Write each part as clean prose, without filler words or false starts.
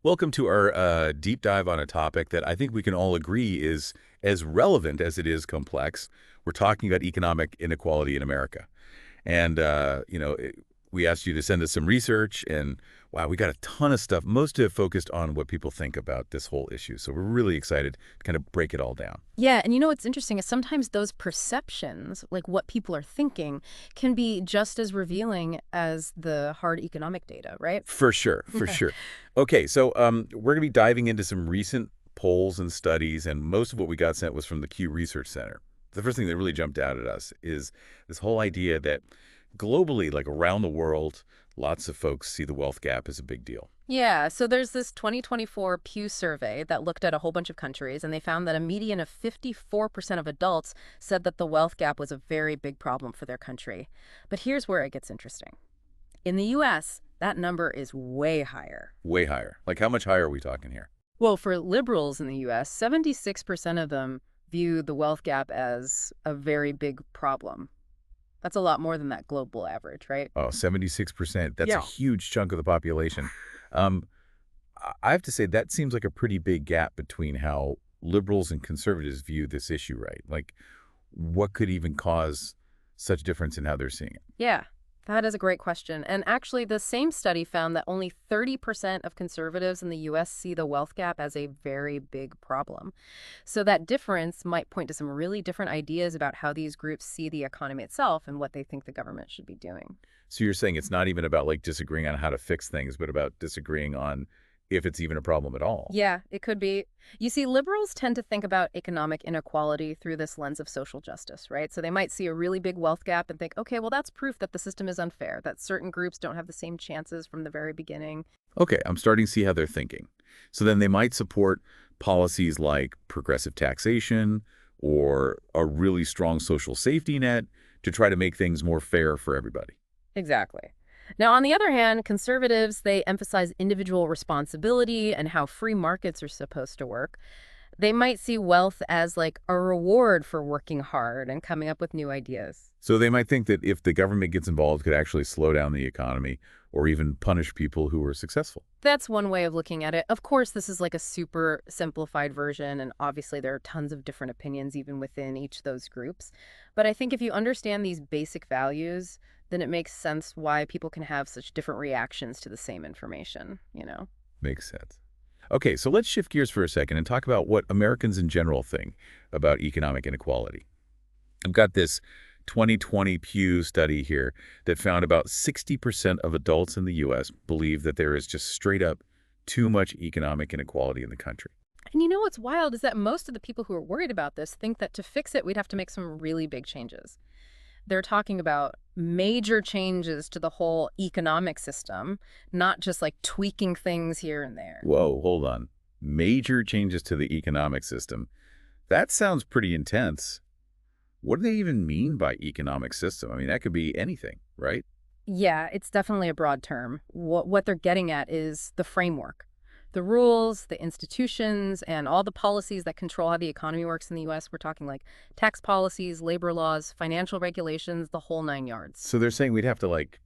Welcome to our deep dive on a topic that I think we can all agree is as relevant as it is complex. We're talking about economic inequality in America. And, we asked you to send us some research, and wow, we got a ton of stuff, most of it focused on what people think about this whole issue. So we're really excited to kind of break it all down. Yeah, and you know what's interesting is sometimes those perceptions, like what people are thinking, can be just as revealing as the hard economic data, right? For sure, for sure. Okay, so we're going to be diving into some recent polls and studies, and most of what we got sent was from the Pew Research Center. The first thing that really jumped out at us is this whole idea that globally, like around the world, lots of folks see the wealth gap as a big deal. Yeah, so there's this 2024 Pew survey that looked at a whole bunch of countries, and they found that a median of 54% of adults said that the wealth gap was a very big problem for their country. But here's where it gets interesting. In the US, that number is way higher. Way higher. Like how much higher are we talking here? Well, for liberals in the US, 76% of them view the wealth gap as a very big problem. That's a lot more than that global average, right? Oh, 76%. That's a Yeah. huge chunk of the population. Um, I have to say that seems like a pretty big gap between how liberals and conservatives view this issue, right? Like, what could even cause such difference in how they're seeing it? Yeah, that is a great question. And actually, the same study found that only 30% of conservatives in the US see the wealth gap as a very big problem. So that difference might point to some really different ideas about how these groups see the economy itself and what they think the government should be doing. So you're saying it's not even about like disagreeing on how to fix things, but about disagreeing on if it's even a problem at all. Yeah, it could be. You see, liberals tend to think about economic inequality through this lens of social justice, right? So they might see a really big wealth gap and think, okay, well, that's proof that the system is unfair, that certain groups don't have the same chances from the very beginning. Okay, I'm starting to see how they're thinking. So then they might support policies like progressive taxation or a really strong social safety net to try to make things more fair for everybody. Exactly. Now, on the other hand, conservatives, they emphasize individual responsibility and how free markets are supposed to work. They might see wealth as like a reward for working hard and coming up with new ideas. So they might think that if the government gets involved, it could actually slow down the economy or even punish people who are successful. That's one way of looking at it. Of course, this is like a super simplified version, and obviously there are tons of different opinions even within each of those groups. But I think if you understand these basic values, then it makes sense why people can have such different reactions to the same information. Makes sense. Okay, so let's shift gears for a second and talk about what Americans in general think about economic inequality. I've got this 2020 Pew study here that found about 60% of adults in the U.S. believe that there is just straight up too much economic inequality in the country. And you know what's wild is that most of the people who are worried about this think that to fix it, we'd have to make some really big changes. They're talking about major changes to the whole economic system, not just like tweaking things here and there. Whoa, hold on. Major changes to the economic system. That sounds pretty intense. What do they even mean by economic system? I mean, that could be anything, right? Yeah, it's definitely a broad term. What they're getting at is the framework, the rules, the institutions, and all the policies that control how the economy works in the U.S. We're talking like tax policies, labor laws, financial regulations, the whole nine yards. So they're saying we'd have to like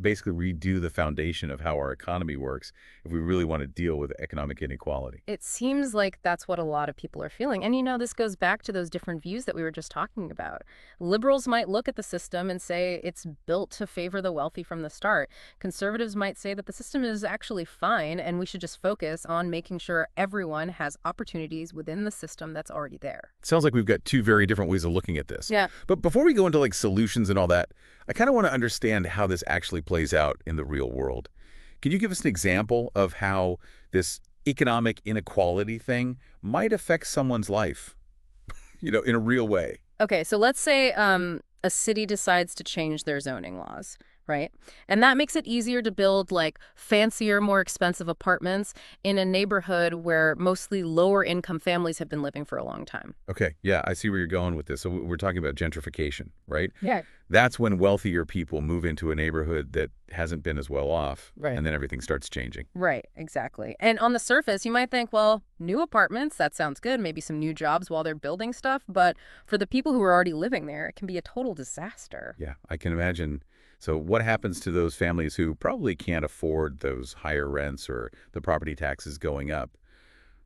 basically redo the foundation of how our economy works if we really want to deal with economic inequality. It seems like that's what a lot of people are feeling. And this goes back to those different views that we were just talking about. Liberals might look at the system and say it's built to favor the wealthy from the start. Conservatives might say that the system is actually fine and we should just focus on making sure everyone has opportunities within the system that's already there. Sounds like we've got two very different ways of looking at this. Yeah. But before we go into like solutions and all that, I kind of want to understand how this actually plays out in the real world. Can you give us an example of how this economic inequality thing might affect someone's life, in a real way? Okay, so let's say a city decides to change their zoning laws, right? And that makes it easier to build like fancier, more expensive apartments in a neighborhood where mostly lower income families have been living for a long time. Okay, yeah, I see where you're going with this. So we're talking about gentrification, right? Yeah. That's when wealthier people move into a neighborhood that hasn't been as well off, Right. and then everything starts changing. Right, exactly. And on the surface, you might think, well, new apartments, that sounds good, maybe some new jobs while they're building stuff. But for the people who are already living there, it can be a total disaster. Yeah, I can imagine So what happens to those families who probably can't afford those higher rents or the property taxes going up?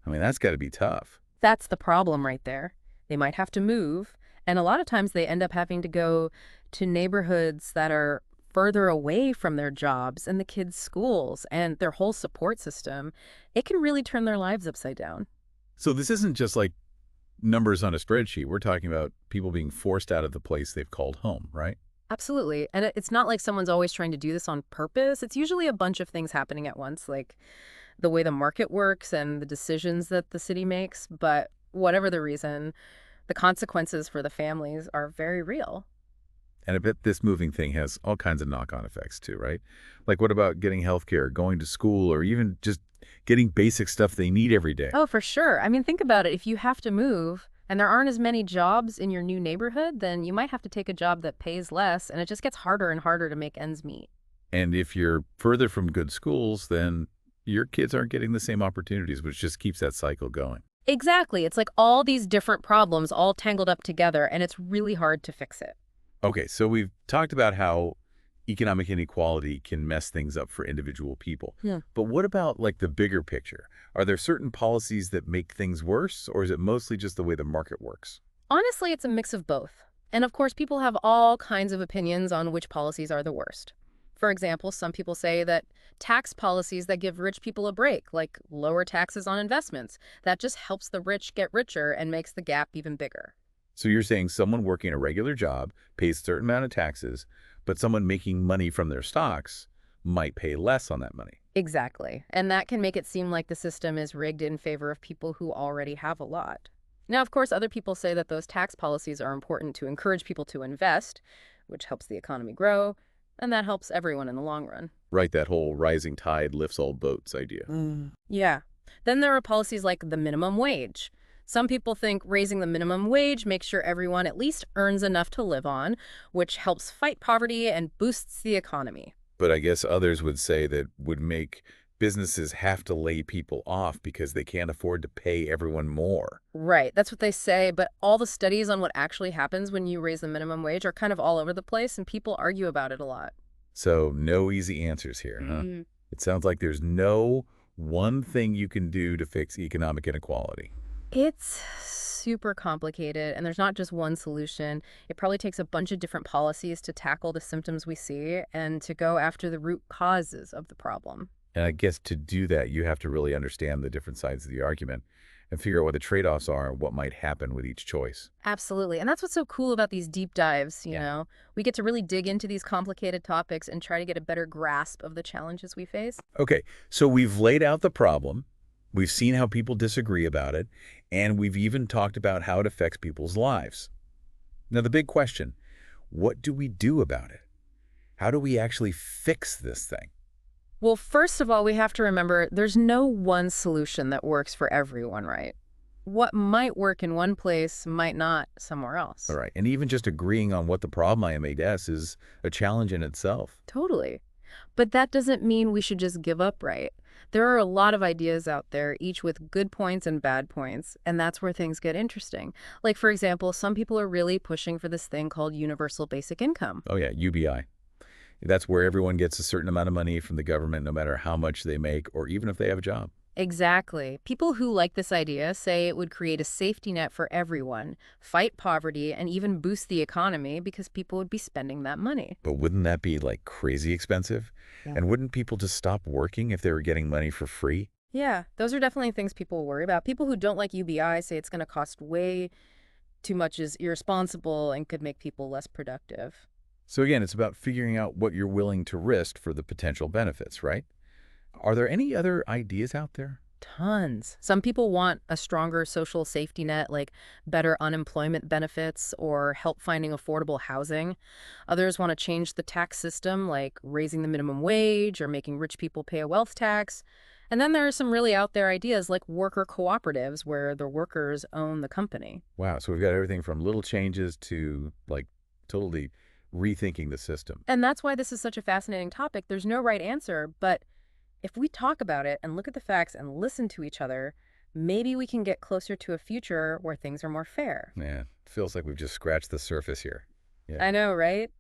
I mean, that's got to be tough. That's the problem right there. They might have to move, and a lot of times they end up having to go to neighborhoods that are further away from their jobs and the kids' schools and their whole support system. It can really turn their lives upside down. So this isn't just like numbers on a spreadsheet. We're talking about people being forced out of the place they've called home, right? Absolutely. And it's not like someone's always trying to do this on purpose. It's usually a bunch of things happening at once, like the way the market works and the decisions that the city makes. But whatever the reason, the consequences for the families are very real. And I bet this moving thing has all kinds of knock-on effects too, right? Like what about getting healthcare, going to school, or even just getting basic stuff they need every day? Oh, for sure. I mean, think about it. If you have to move and there aren't as many jobs in your new neighborhood, then you might have to take a job that pays less, and it just gets harder and harder to make ends meet. And if you're further from good schools, then your kids aren't getting the same opportunities, which just keeps that cycle going. Exactly. It's like all these different problems all tangled up together, and it's really hard to fix it. Okay, so we've talked about how economic inequality can mess things up for individual people. Yeah. But what about like the bigger picture? Are there certain policies that make things worse, or is it mostly just the way the market works? Honestly, it's a mix of both. And of course, people have all kinds of opinions on which policies are the worst. For example, some people say that tax policies that give rich people a break, like lower taxes on investments, that just helps the rich get richer and makes the gap even bigger. So you're saying someone working a regular job pays a certain amount of taxes, but someone making money from their stocks might pay less on that money. Exactly. And that can make it seem like the system is rigged in favor of people who already have a lot. Now, of course, other people say that those tax policies are important to encourage people to invest, which helps the economy grow, and that helps everyone in the long run. Right, that whole rising tide lifts all boats idea. Yeah. Then there are policies like the minimum wage. Some people think raising the minimum wage makes sure everyone at least earns enough to live on, which helps fight poverty and boosts the economy. But I guess others would say that would make businesses have to lay people off because they can't afford to pay everyone more. Right, that's what they say, but all the studies on what actually happens when you raise the minimum wage are kind of all over the place, and people argue about it a lot. So no easy answers here, huh? It sounds like there's no one thing you can do to fix economic inequality. It's super complicated, and there's not just one solution. It probably takes a bunch of different policies to tackle the symptoms we see and to go after the root causes of the problem. And I guess to do that, you have to really understand the different sides of the argument and figure out what the trade-offs are and what might happen with each choice. Absolutely. And that's what's so cool about these deep dives, you Yeah. know? We get to really dig into these complicated topics and try to get a better grasp of the challenges we face. Okay, so we've laid out the problem, we've seen how people disagree about it, and we've even talked about how it affects people's lives. Now, the big question, what do we do about it? How do we actually fix this thing? Well, first of all, we have to remember there's no one solution that works for everyone, right? What might work in one place might not somewhere else. All right, and even just agreeing on what the problem I may guess is a challenge in itself. Totally. But that doesn't mean we should just give up, right? There are a lot of ideas out there, each with good points and bad points, and that's where things get interesting. Like, for example, some people are really pushing for this thing called universal basic income. Oh yeah, UBI. That's where everyone gets a certain amount of money from the government, no matter how much they make or even if they have a job. Exactly. People who like this idea say it would create a safety net for everyone, fight poverty, and even boost the economy because people would be spending that money. But wouldn't that be like crazy expensive? Yeah. And wouldn't people just stop working if they were getting money for free? Yeah, those are definitely things people worry about. People who don't like UBI say it's going to cost way too much, is irresponsible, and could make people less productive. So again, it's about figuring out what you're willing to risk for the potential benefits, right? Are there any other ideas out there? Tons. Some people want a stronger social safety net, like better unemployment benefits or help finding affordable housing. Others want to change the tax system, like raising the minimum wage or making rich people pay a wealth tax. And then there are some really out there ideas like worker cooperatives where the workers own the company. Wow, so we've got everything from little changes to like totally rethinking the system. And that's why this is such a fascinating topic. There's no right answer, but if we talk about it and look at the facts and listen to each other, maybe we can get closer to a future where things are more fair. Yeah, feels like we've just scratched the surface here. Yeah. I know, right?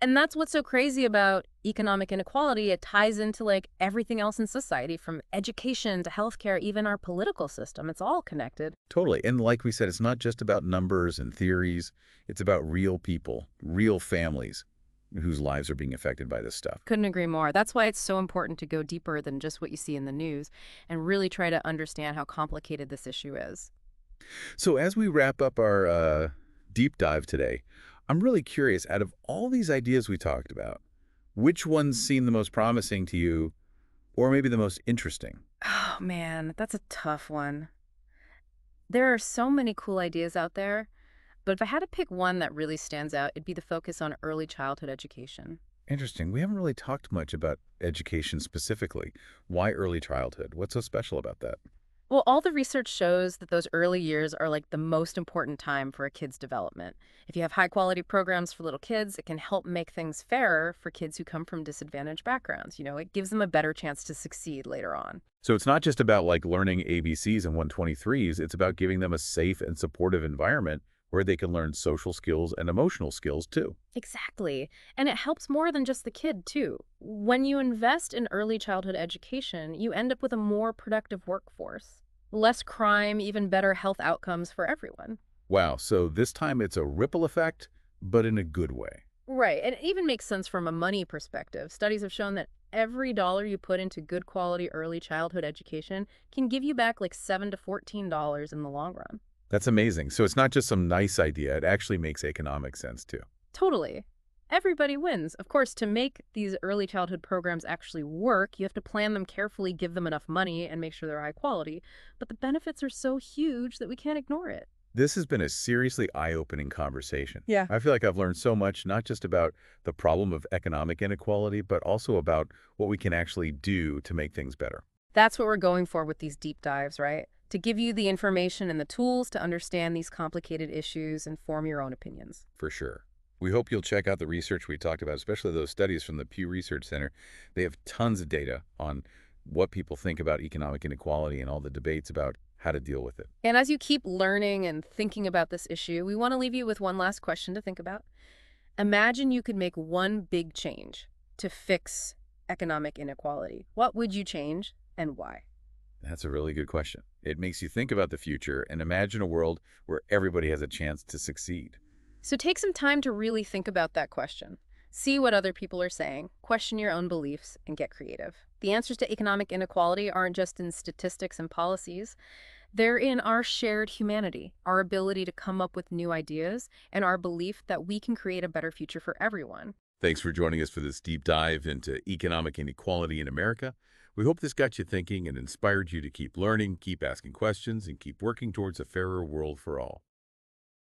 And that's what's so crazy about economic inequality. It ties into like everything else in society, from education to healthcare, even our political system. It's all connected. Totally. And like we said, it's not just about numbers and theories. It's about real people, real families whose lives are being affected by this stuff. Couldn't agree more. That's why it's so important to go deeper than just what you see in the news and really try to understand how complicated this issue is. So as we wrap up our deep dive today, I'm really curious, out of all these ideas we talked about, which ones seem the most promising to you or maybe the most interesting? Oh, man, that's a tough one. There are so many cool ideas out there, but if I had to pick one that really stands out, it'd be the focus on early childhood education. Interesting. We haven't really talked much about education specifically. Why early childhood? What's so special about that? Well, all the research shows that those early years are like the most important time for a kid's development. If you have high quality programs for little kids, it can help make things fairer for kids who come from disadvantaged backgrounds. It gives them a better chance to succeed later on. So it's not just about like learning ABCs and 123s, it's about giving them a safe and supportive environment where they can learn social skills and emotional skills too. Exactly. And it helps more than just the kid, too. When you invest in early childhood education, you end up with a more productive workforce, less crime, even better health outcomes for everyone. Wow, so this time it's a ripple effect, but in a good way. Right. And it even makes sense from a money perspective. Studies have shown that every dollar you put into good quality early childhood education can give you back like $7 to $14 in the long run. That's amazing. So it's not just some nice idea, it actually makes economic sense too. Totally. Everybody wins. Of course, to make these early childhood programs actually work, you have to plan them carefully, give them enough money, and make sure they're high quality. But the benefits are so huge that we can't ignore it. This has been a seriously eye-opening conversation. Yeah. I feel like I've learned so much, not just about the problem of economic inequality, but also about what we can actually do to make things better. That's what we're going for with these deep dives, right? To give you the information and the tools to understand these complicated issues and form your own opinions. For sure. We hope you'll check out the research we talked about, especially those studies from the Pew Research Center. They have tons of data on what people think about economic inequality and all the debates about how to deal with it. And as you keep learning and thinking about this issue, we want to leave you with one last question to think about. Imagine you could make one big change to fix economic inequality. What would you change and why? That's a really good question. It makes you think about the future and imagine a world where everybody has a chance to succeed. So take some time to really think about that question. See what other people are saying, question your own beliefs, and get creative. The answers to economic inequality aren't just in statistics and policies. They're in our shared humanity, our ability to come up with new ideas, and our belief that we can create a better future for everyone. Thanks for joining us for this deep dive into economic inequality in America. We hope this got you thinking and inspired you to keep learning, keep asking questions, and keep working towards a fairer world for all.